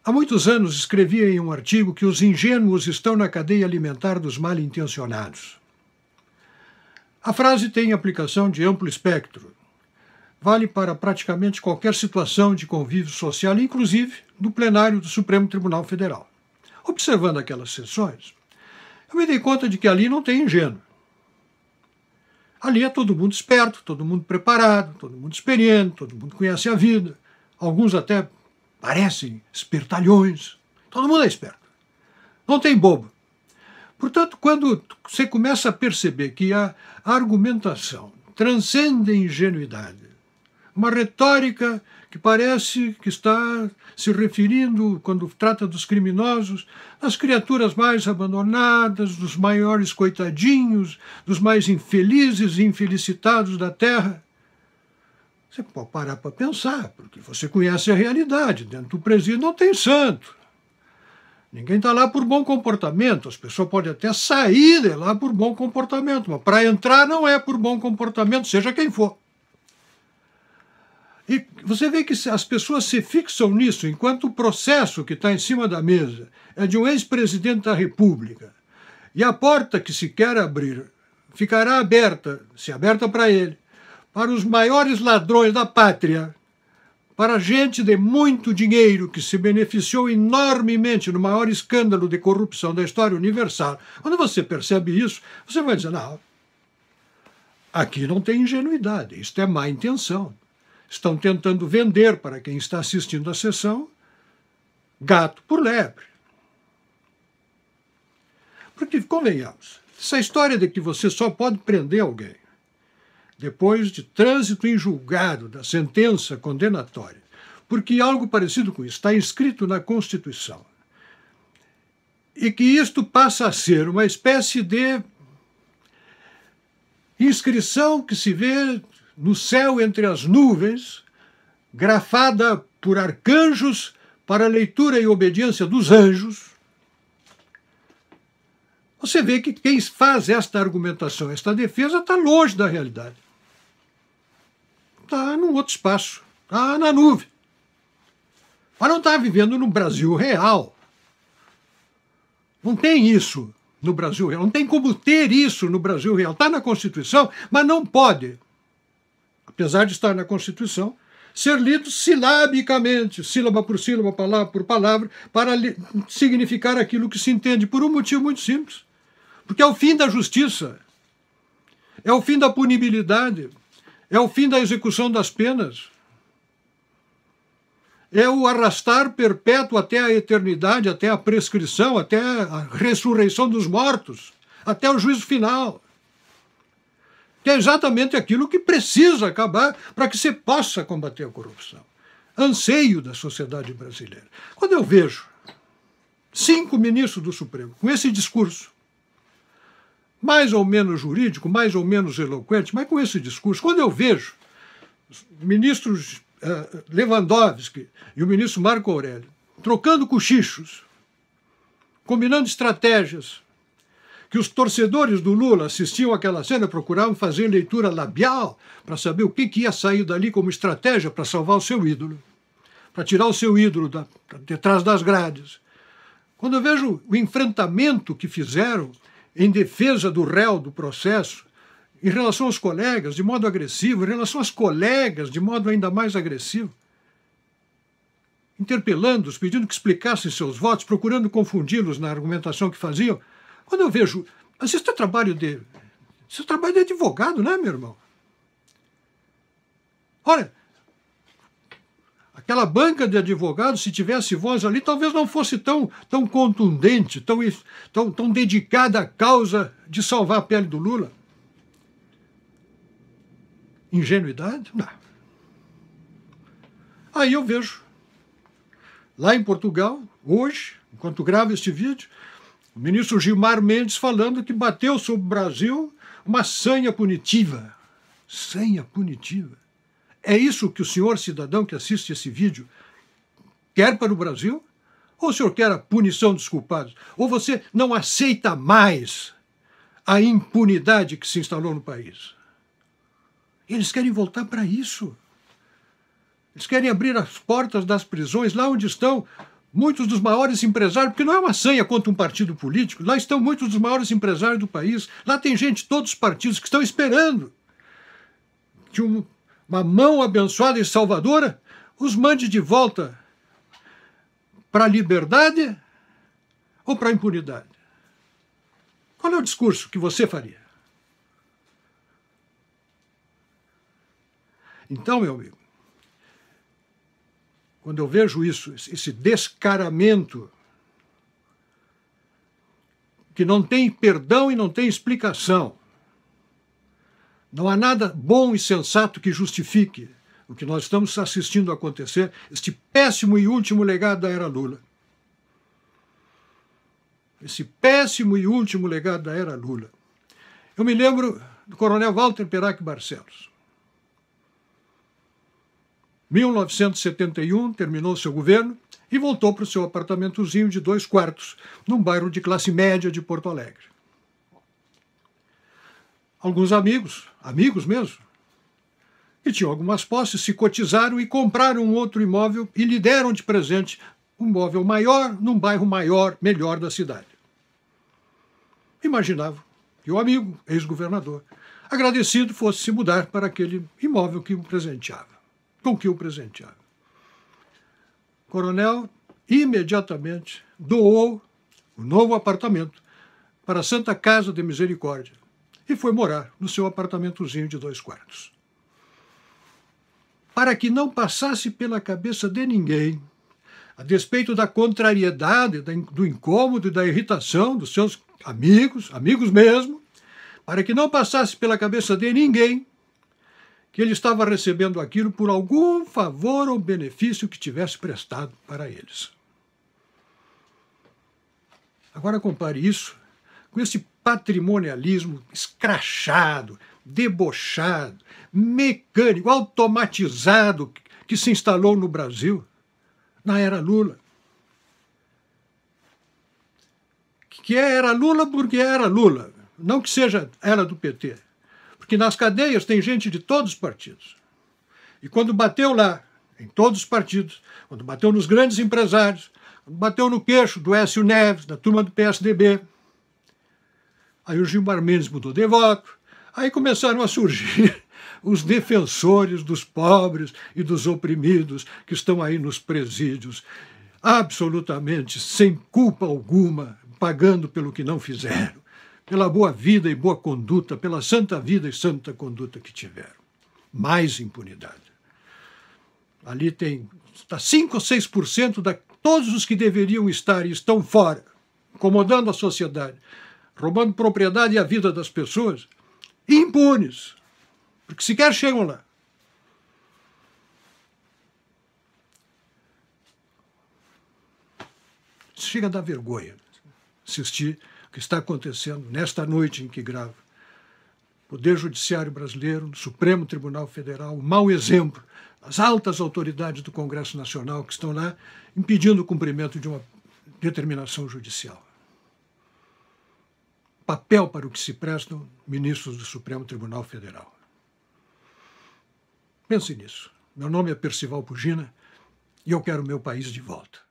Há muitos anos escrevia em um artigo que os ingênuos estão na cadeia alimentar dos mal-intencionados. A frase tem aplicação de amplo espectro. Vale para praticamente qualquer situação de convívio social, inclusive no plenário do Supremo Tribunal Federal. Observando aquelas sessões, eu me dei conta de que ali não tem ingênuo. Ali é todo mundo esperto, todo mundo preparado, todo mundo experiente, todo mundo conhece a vida. Alguns até parecem espertalhões. Todo mundo é esperto. Não tem bobo. Portanto, quando você começa a perceber que a argumentação transcende a ingenuidade, uma retórica que parece que está se referindo, quando trata dos criminosos, às criaturas mais abandonadas, dos maiores coitadinhos, dos mais infelizes e infelicitados da Terra. Você pode parar para pensar, porque você conhece a realidade. Dentro do presídio não tem santo. Ninguém está lá por bom comportamento. As pessoas podem até sair de lá por bom comportamento, mas para entrar não é por bom comportamento, seja quem for. E você vê que as pessoas se fixam nisso, enquanto o processo que está em cima da mesa é de um ex-presidente da República. E a porta que se quer abrir ficará aberta, se aberta para ele, para os maiores ladrões da pátria, para gente de muito dinheiro que se beneficiou enormemente no maior escândalo de corrupção da história universal. Quando você percebe isso, você vai dizer, não, aqui não tem ingenuidade, isto é má intenção. Estão tentando vender para quem está assistindo a sessão gato por lebre. Porque, convenhamos, essa história de que você só pode prender alguém depois de trânsito em julgado da sentença condenatória, porque algo parecido com isso está inscrito na Constituição, e que isto passa a ser uma espécie de inscrição que se vê no céu entre as nuvens, grafada por arcanjos para a leitura e obediência dos anjos, você vê que quem faz esta argumentação, esta defesa, está longe da realidade. Está num outro espaço, está na nuvem. Mas não está vivendo no Brasil real. Não tem isso no Brasil real, não tem como ter isso no Brasil real. Está na Constituição, mas não pode, apesar de estar na Constituição, ser lido silabicamente, sílaba por sílaba, palavra por palavra, para significar aquilo que se entende, por um motivo muito simples. Porque é o fim da justiça, é o fim da punibilidade, é o fim da execução das penas, é o arrastar perpétuo até a eternidade, até a prescrição, até a ressurreição dos mortos, até o juízo final. Que é exatamente aquilo que precisa acabar para que se possa combater a corrupção. Anseio da sociedade brasileira. Quando eu vejo 5 ministros do Supremo com esse discurso, mais ou menos jurídico, mais ou menos eloquente, mas com esse discurso, quando eu vejo os ministros Lewandowski e o ministro Marco Aurélio trocando cochichos, combinando estratégias, que os torcedores do Lula assistiam àquela cena, procuravam fazer leitura labial para saber o que ia sair dali como estratégia para salvar o seu ídolo, para tirar o seu ídolo de trás das grades. Quando eu vejo o enfrentamento que fizeram em defesa do réu do processo, em relação aos colegas, de modo agressivo, em relação às colegas, de modo ainda mais agressivo, interpelando-os, pedindo que explicassem seus votos, procurando confundi-los na argumentação que faziam. Quando eu vejo, mas isso é trabalho de advogado, né, meu irmão? Olha, aquela banca de advogados, se tivesse voz ali, talvez não fosse tão contundente, tão dedicada à causa de salvar a pele do Lula. Ingenuidade? Não. Aí eu vejo, lá em Portugal, hoje, enquanto gravo este vídeo, o ministro Gilmar Mendes falando que bateu sobre o Brasil uma sanha punitiva. Sanha punitiva. É isso que o senhor cidadão que assiste esse vídeo quer para o Brasil? Ou o senhor quer a punição dos culpados? Ou você não aceita mais a impunidade que se instalou no país? Eles querem voltar para isso. Eles querem abrir as portas das prisões, lá onde estão muitos dos maiores empresários, porque não é uma sanha contra um partido político, lá estão muitos dos maiores empresários do país, lá tem gente de todos os partidos que estão esperando que uma mão abençoada e salvadora os mande de volta para a liberdade ou para a impunidade. Qual é o discurso que você faria? Então, meu amigo, quando eu vejo isso, esse descaramento que não tem perdão e não tem explicação, não há nada bom e sensato que justifique o que nós estamos assistindo acontecer, este péssimo e último legado da era Lula. Esse péssimo e último legado da era Lula. Eu me lembro do coronel Walter Perac Barcelos. 1971, terminou seu governo e voltou para o seu apartamentozinho de 2 quartos, num bairro de classe média de Porto Alegre. Alguns amigos mesmo, que tinham algumas posses, se cotizaram e compraram um outro imóvel e lhe deram de presente um imóvel maior, num bairro maior, melhor da cidade. Imaginava que o amigo, ex-governador, agradecido, fosse se mudar para aquele imóvel que o presenteava, com que o presenteava. O coronel imediatamente doou o novo apartamento para a Santa Casa de Misericórdia e foi morar no seu apartamentozinho de 2 quartos. Para que não passasse pela cabeça de ninguém, a despeito da contrariedade, do incômodo e da irritação dos seus amigos mesmo, para que não passasse pela cabeça de ninguém que ele estava recebendo aquilo por algum favor ou benefício que tivesse prestado para eles. Agora compare isso com esse patrimonialismo escrachado, debochado, mecânico, automatizado que se instalou no Brasil na era Lula. Que era Lula porque era Lula, não que seja era do PT. Porque nas cadeias tem gente de todos os partidos. E quando bateu lá, em todos os partidos, quando bateu nos grandes empresários, quando bateu no queixo do Écio Neves, da turma do PSDB, aí o Gilmar Mendes mudou de voto, aí começaram a surgir os defensores dos pobres e dos oprimidos que estão aí nos presídios, absolutamente sem culpa alguma, pagando pelo que não fizeram, pela boa vida e boa conduta, pela santa vida e santa conduta que tiveram. Mais impunidade. Ali está 5 ou 6% de todos os que deveriam estar e estão fora, incomodando a sociedade, roubando propriedade e a vida das pessoas, impunes, porque sequer chegam lá. Chega a dar vergonha assistir o que está acontecendo nesta noite em que gravo. O Poder Judiciário brasileiro, o Supremo Tribunal Federal, um mau exemplo, as altas autoridades do Congresso Nacional que estão lá impedindo o cumprimento de uma determinação judicial. Papel para o que se prestam ministros do Supremo Tribunal Federal. Pense nisso. Meu nome é Percival Pugina e eu quero meu país de volta.